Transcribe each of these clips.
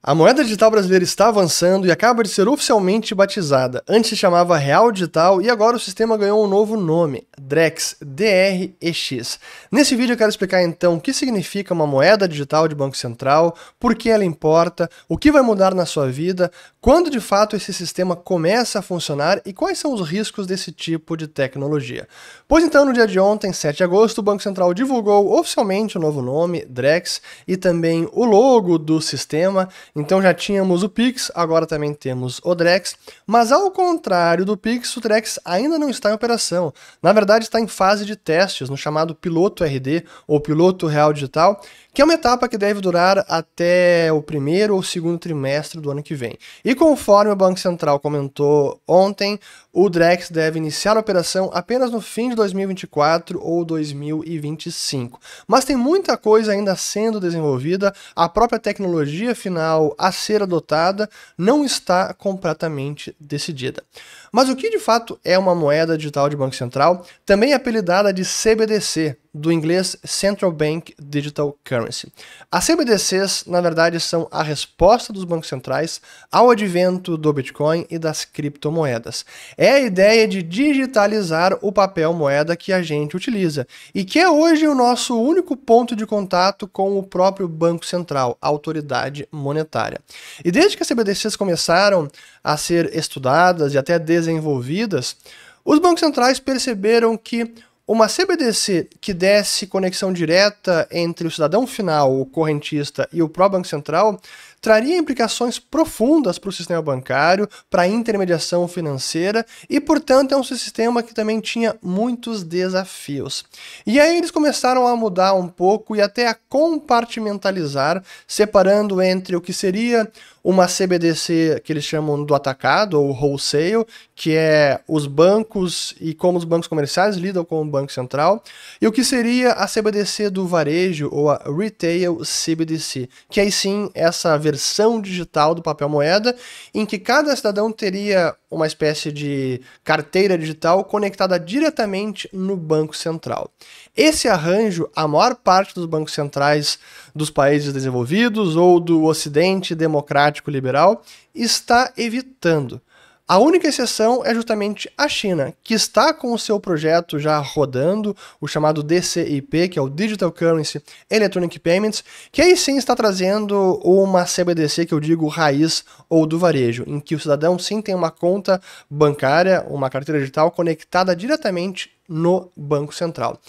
A moeda digital brasileira está avançando e acaba de ser oficialmente batizada. Antes se chamava Real Digital e agora o sistema ganhou um novo nome, Drex, DREX. Nesse vídeo eu quero explicar então o que significa uma moeda digital de Banco Central, por que ela importa, o que vai mudar na sua vida, quando de fato esse sistema começa a funcionar e quais são os riscos desse tipo de tecnologia. Pois então, no dia de ontem, 7 de agosto, o Banco Central divulgou oficialmente o novo nome, Drex, e também o logo do sistema. Então já tínhamos o Pix, agora também temos o Drex, mas ao contrário do Pix, o Drex ainda não está em operação. Na verdade está em fase de testes, no chamado Piloto RD, ou Piloto Real Digital, que é uma etapa que deve durar até o primeiro ou segundo trimestre do ano que vem. E conforme o Banco Central comentou ontem, o Drex deve iniciar a operação apenas no fim de 2024 ou 2025. Mas tem muita coisa ainda sendo desenvolvida, a própria tecnologia final a ser adotada não está completamente decidida. Mas o que de fato é uma moeda digital de Banco Central, também apelidada de CBDC, do inglês Central Bank Digital Currency. As CBDCs, na verdade, são a resposta dos bancos centrais ao advento do Bitcoin e das criptomoedas. É a ideia de digitalizar o papel moeda que a gente utiliza e que é hoje o nosso único ponto de contato com o próprio Banco Central, a autoridade monetária. E desde que as CBDCs começaram a ser estudadas e até desenvolvidas, os bancos centrais perceberam que uma CBDC que desse conexão direta entre o cidadão final, o correntista, e o próprio Banco Central traria implicações profundas para o sistema bancário, para a intermediação financeira e, portanto, é um sistema que também tinha muitos desafios. E aí eles começaram a mudar um pouco e até a compartimentalizar, separando entre o que seria uma CBDC que eles chamam do atacado, ou wholesale, que é os bancos e como os bancos comerciais lidam com o Banco Central, e o que seria a CBDC do varejo, ou a Retail CBDC, que aí sim essa versão digital do papel moeda, em que cada cidadão teria uma espécie de carteira digital conectada diretamente no Banco Central. Esse arranjo, a maior parte dos bancos centrais dos países desenvolvidos ou do Ocidente democrático liberal está evitando. A única exceção é justamente a China, que está com o seu projeto já rodando, o chamado DCIP, que é o Digital Currency Electronic Payments, que aí sim está trazendo uma CBDC que eu digo raiz ou do varejo, em que o cidadão sim tem uma conta bancária, uma carteira digital conectada diretamente no Banco Central.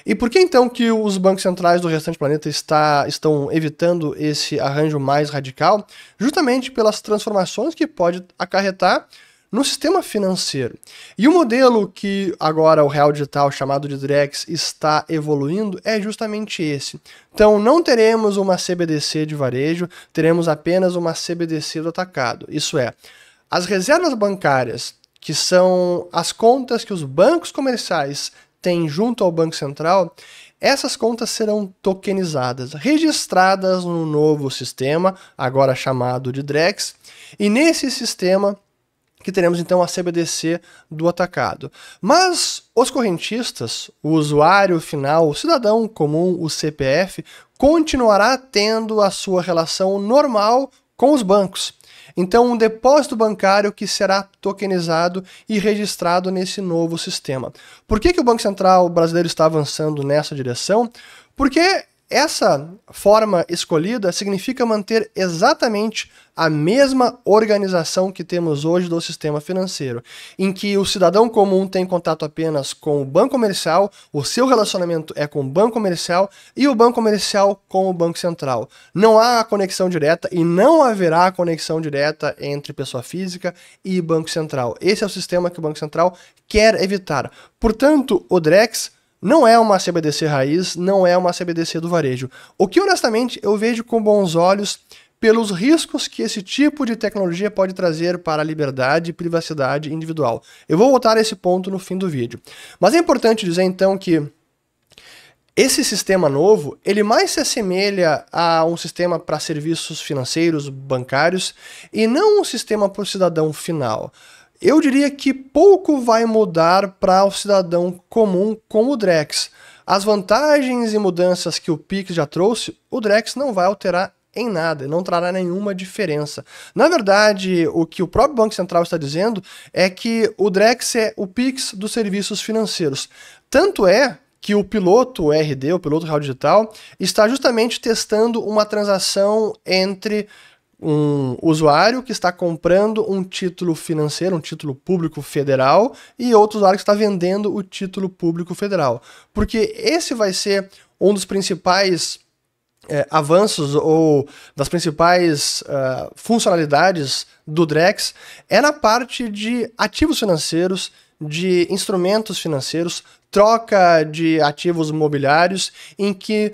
E por que então que os bancos centrais do restante do planeta estão evitando esse arranjo mais radical? Justamente pelas transformações que pode acarretar no sistema financeiro. E o modelo que agora o Real Digital, chamado de Drex, está evoluindo é justamente esse. Então não teremos uma CBDC de varejo, teremos apenas uma CBDC do atacado. Isso é, as reservas bancárias, que são as contas que os bancos comerciais têm junto ao Banco Central, essas contas serão tokenizadas, registradas no novo sistema, agora chamado de Drex, e nesse sistema que teremos então a CBDC do atacado. Mas os correntistas, o usuário final, o cidadão comum, o CPF, continuará tendo a sua relação normal com os bancos. Então, um depósito bancário que será tokenizado e registrado nesse novo sistema. Por que o Banco Central brasileiro está avançando nessa direção? Porque essa forma escolhida significa manter exatamente a mesma organização que temos hoje do sistema financeiro, em que o cidadão comum tem contato apenas com o banco comercial, o seu relacionamento é com o banco comercial e o banco comercial com o Banco Central. Não há conexão direta e não haverá conexão direta entre pessoa física e Banco Central. Esse é o sistema que o Banco Central quer evitar. Portanto, o Drex não é uma CBDC raiz, não é uma CBDC do varejo. O que, honestamente, eu vejo com bons olhos pelos riscos que esse tipo de tecnologia pode trazer para a liberdade e privacidade individual. Eu vou voltar a esse ponto no fim do vídeo. Mas é importante dizer, então, que esse sistema novo, ele mais se assemelha a um sistema para serviços financeiros, bancários, e não um sistema para o cidadão final. Eu diria que pouco vai mudar para o cidadão comum com o Drex. As vantagens e mudanças que o Pix já trouxe, o Drex não vai alterar em nada, não trará nenhuma diferença. Na verdade, o que o próprio Banco Central está dizendo é que o Drex é o Pix dos serviços financeiros. Tanto é que o piloto RD, o piloto real digital, está justamente testando uma transação entre um usuário que está comprando um título financeiro, um título público federal, e outro usuário que está vendendo o título público federal. Porque esse vai ser um dos principais avanços ou das principais funcionalidades do Drex, é na parte de ativos financeiros, de instrumentos financeiros, troca de ativos imobiliários, em que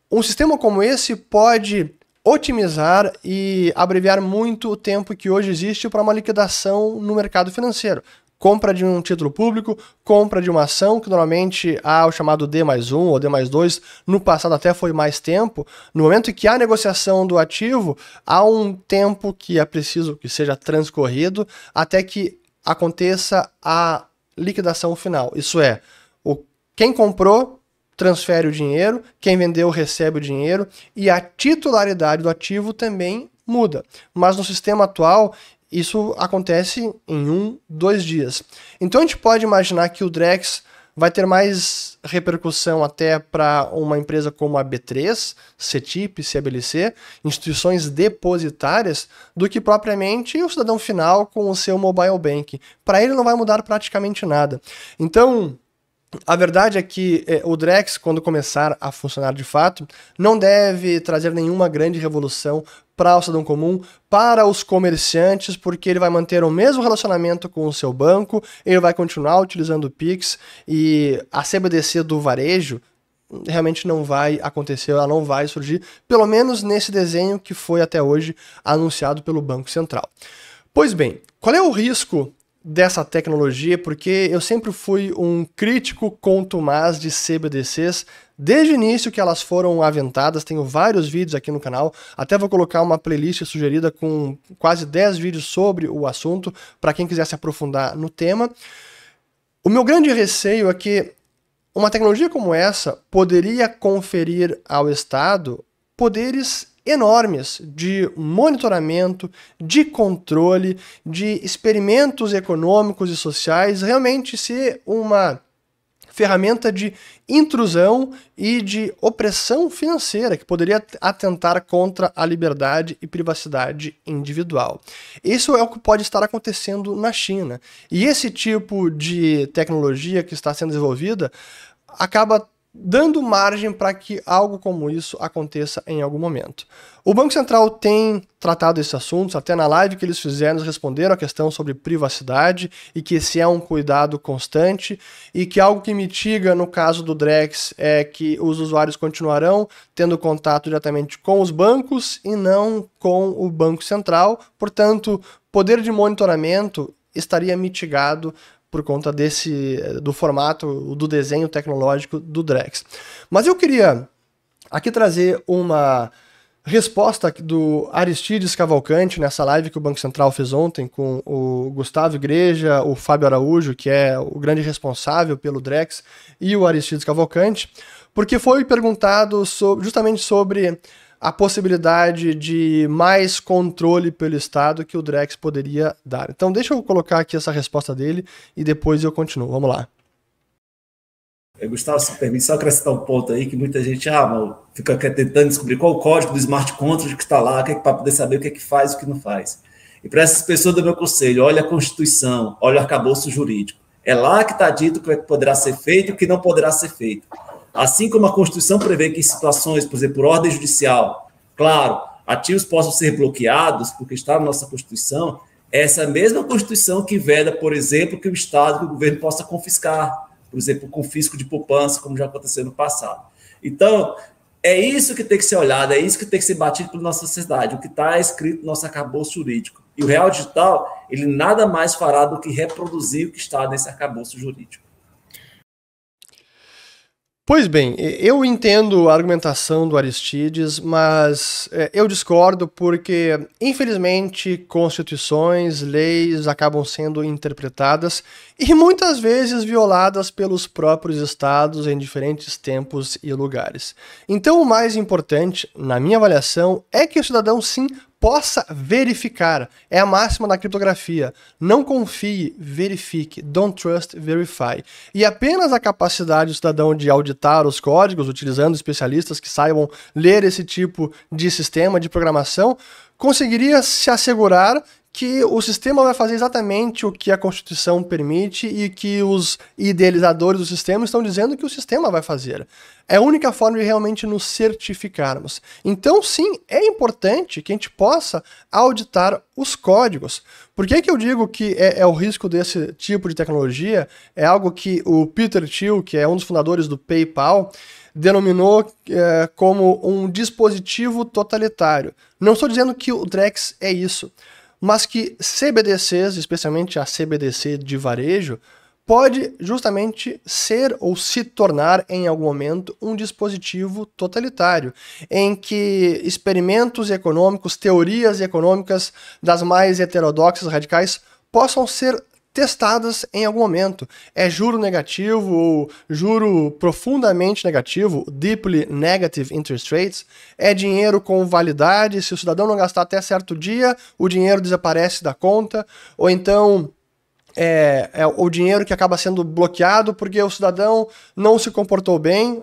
um sistema como esse pode otimizar e abreviar muito o tempo que hoje existe para uma liquidação no mercado financeiro. Compra de um título público, compra de uma ação, que normalmente há o chamado D+1 ou D+2, no passado até foi mais tempo. No momento em que há negociação do ativo, há um tempo que é preciso que seja transcorrido até que aconteça a liquidação final. Isso é, quem comprou transfere o dinheiro, quem vendeu recebe o dinheiro e a titularidade do ativo também muda. Mas no sistema atual, isso acontece em 1-2 dias. Então a gente pode imaginar que o Drex vai ter mais repercussão até para uma empresa como a B3, CETIP, CBLC, instituições depositárias, do que propriamente o cidadão final com o seu mobile banking. Para ele não vai mudar praticamente nada. Então, a verdade é que o Drex, quando começar a funcionar de fato, não deve trazer nenhuma grande revolução para o cidadão comum, para os comerciantes, porque ele vai manter o mesmo relacionamento com o seu banco, ele vai continuar utilizando o Pix, e a CBDC do varejo realmente não vai acontecer, ela não vai surgir, pelo menos nesse desenho que foi até hoje anunciado pelo Banco Central. Pois bem, qual é o risco dessa tecnologia? Porque eu sempre fui um crítico contumaz de CBDCs, desde o início que elas foram aventadas. Tenho vários vídeos aqui no canal, até vou colocar uma playlist sugerida com quase 10 vídeos sobre o assunto, para quem quiser se aprofundar no tema. O meu grande receio é que uma tecnologia como essa poderia conferir ao Estado poderes enormes de monitoramento, de controle, de experimentos econômicos e sociais, realmente ser uma ferramenta de intrusão e de opressão financeira que poderia atentar contra a liberdade e privacidade individual. Isso é o que pode estar acontecendo na China. E esse tipo de tecnologia que está sendo desenvolvida acaba dando margem para que algo como isso aconteça em algum momento. O Banco Central tem tratado esses assuntos, até na live que eles fizeram, eles responderam a questão sobre privacidade e que esse é um cuidado constante e que algo que mitiga no caso do Drex é que os usuários continuarão tendo contato diretamente com os bancos e não com o Banco Central, portanto, poder de monitoramento estaria mitigado por conta do formato, do desenho tecnológico do Drex. Mas eu queria aqui trazer uma resposta do Aristides Cavalcante nessa live que o Banco Central fez ontem com o Gustavo Igreja, o Fábio Araújo, que é o grande responsável pelo Drex, e o Aristides Cavalcante, porque foi perguntado justamente sobre a possibilidade de mais controle pelo Estado que o Drex poderia dar. Então deixa eu colocar aqui essa resposta dele e depois eu continuo. Vamos lá. Gustavo, se permite só acrescentar um ponto aí, que muita gente fica tentando descobrir qual o código do smart contract que está lá, para poder saber o que é que faz e o que não faz. E para essas pessoas do meu conselho, olha a Constituição, olha o arcabouço jurídico. É lá que está dito o que poderá ser feito e o que não poderá ser feito. Assim como a Constituição prevê que em situações, por exemplo, por ordem judicial, claro, ativos possam ser bloqueados, porque está na nossa Constituição, essa mesma Constituição que veda, por exemplo, que o Estado, que o governo possa confiscar, por exemplo, o confisco de poupança, como já aconteceu no passado. Então, é isso que tem que ser olhado, é isso que tem que ser batido pela nossa sociedade, o que está escrito no nosso arcabouço jurídico. E o Real Digital, ele nada mais fará do que reproduzir o que está nesse arcabouço jurídico. Pois bem, eu entendo a argumentação do Aristides, mas eu discordo porque, infelizmente, constituições, leis acabam sendo interpretadas e muitas vezes violadas pelos próprios estados em diferentes tempos e lugares. Então, o mais importante, na minha avaliação, é que o cidadão, sim, possa verificar. É a máxima da criptografia. Não confie, verifique. Don't trust, verify. E apenas a capacidade do cidadão de auditar os códigos, utilizando especialistas que saibam ler esse tipo de sistema de programação, conseguiria se assegurar que o sistema vai fazer exatamente o que a Constituição permite e que os idealizadores do sistema estão dizendo que o sistema vai fazer. É a única forma de realmente nos certificarmos. Então, sim, é importante que a gente possa auditar os códigos. Por que eu digo que é o risco desse tipo de tecnologia? É algo que o Peter Thiel, que é um dos fundadores do PayPal, denominou como um dispositivo totalitário. Não estou dizendo que o Drex é isso, mas que CBDCs, especialmente a CBDC de varejo, pode justamente ser ou se tornar em algum momento um dispositivo totalitário, em que experimentos econômicos, teorias econômicas das mais heterodoxas, radicais, possam ser testadas em algum momento. É juro negativo ou juro profundamente negativo, deeply negative interest rates, é dinheiro com validade, se o cidadão não gastar até certo dia, o dinheiro desaparece da conta, ou então é o dinheiro que acaba sendo bloqueado porque o cidadão não se comportou bem,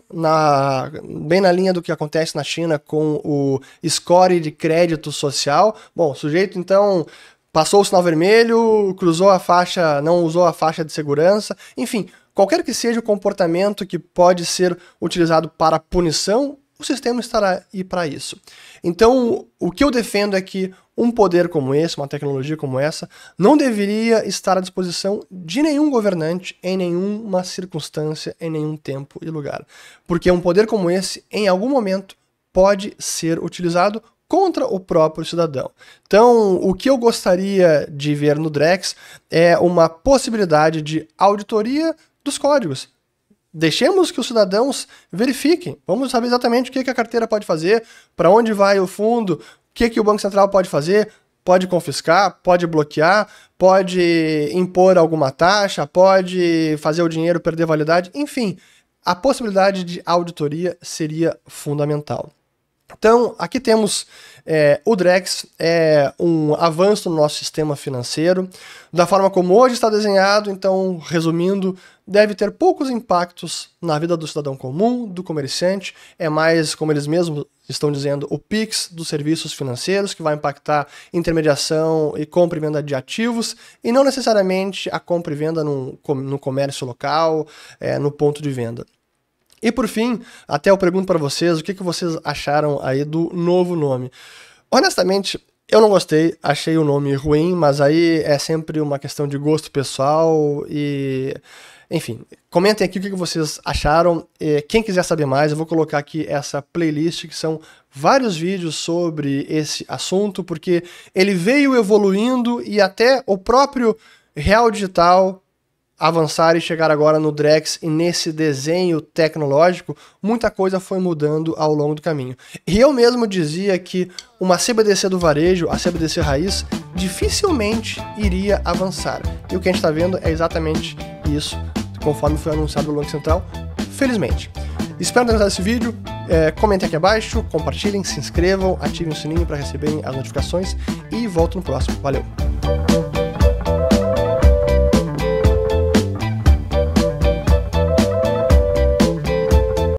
bem na linha do que acontece na China com o score de crédito social. Bom, o sujeito então passou o sinal vermelho, cruzou a faixa, não usou a faixa de segurança, enfim, qualquer que seja o comportamento que pode ser utilizado para punição, o sistema estará aí para isso. Então, o que eu defendo é que um poder como esse, uma tecnologia como essa, não deveria estar à disposição de nenhum governante em nenhuma circunstância, em nenhum tempo e lugar. Porque um poder como esse, em algum momento, pode ser utilizado contra o próprio cidadão. Então, o que eu gostaria de ver no Drex é uma possibilidade de auditoria dos códigos. Deixemos que os cidadãos verifiquem. Vamos saber exatamente o que a carteira pode fazer, para onde vai o fundo, o que o Banco Central pode fazer. Pode confiscar, pode bloquear, pode impor alguma taxa, pode fazer o dinheiro perder validade. Enfim, a possibilidade de auditoria seria fundamental. Então, aqui temos o Drex, um avanço no nosso sistema financeiro, da forma como hoje está desenhado. Então, resumindo, deve ter poucos impactos na vida do cidadão comum, do comerciante, é mais, como eles mesmos estão dizendo, o PIX dos serviços financeiros, que vai impactar intermediação e compra e venda de ativos, e não necessariamente a compra e venda no comércio local, no ponto de venda. E por fim, até eu pergunto para vocês, o que vocês acharam aí do novo nome? Honestamente, eu não gostei, achei o nome ruim, mas aí é sempre uma questão de gosto pessoal e... Enfim, comentem aqui o que vocês acharam. Quem quiser saber mais, eu vou colocar aqui essa playlist, que são vários vídeos sobre esse assunto, porque ele veio evoluindo e até o próprio Real Digital avançar e chegar agora no Drex e nesse desenho tecnológico, muita coisa foi mudando ao longo do caminho. E eu mesmo dizia que uma CBDC do varejo, a CBDC raiz, dificilmente iria avançar. E o que a gente está vendo é exatamente isso, conforme foi anunciado pelo Banco Central, felizmente. Espero ter gostado desse vídeo, comentem aqui abaixo, compartilhem, se inscrevam, ativem o sininho para receberem as notificações e volto no próximo. Valeu!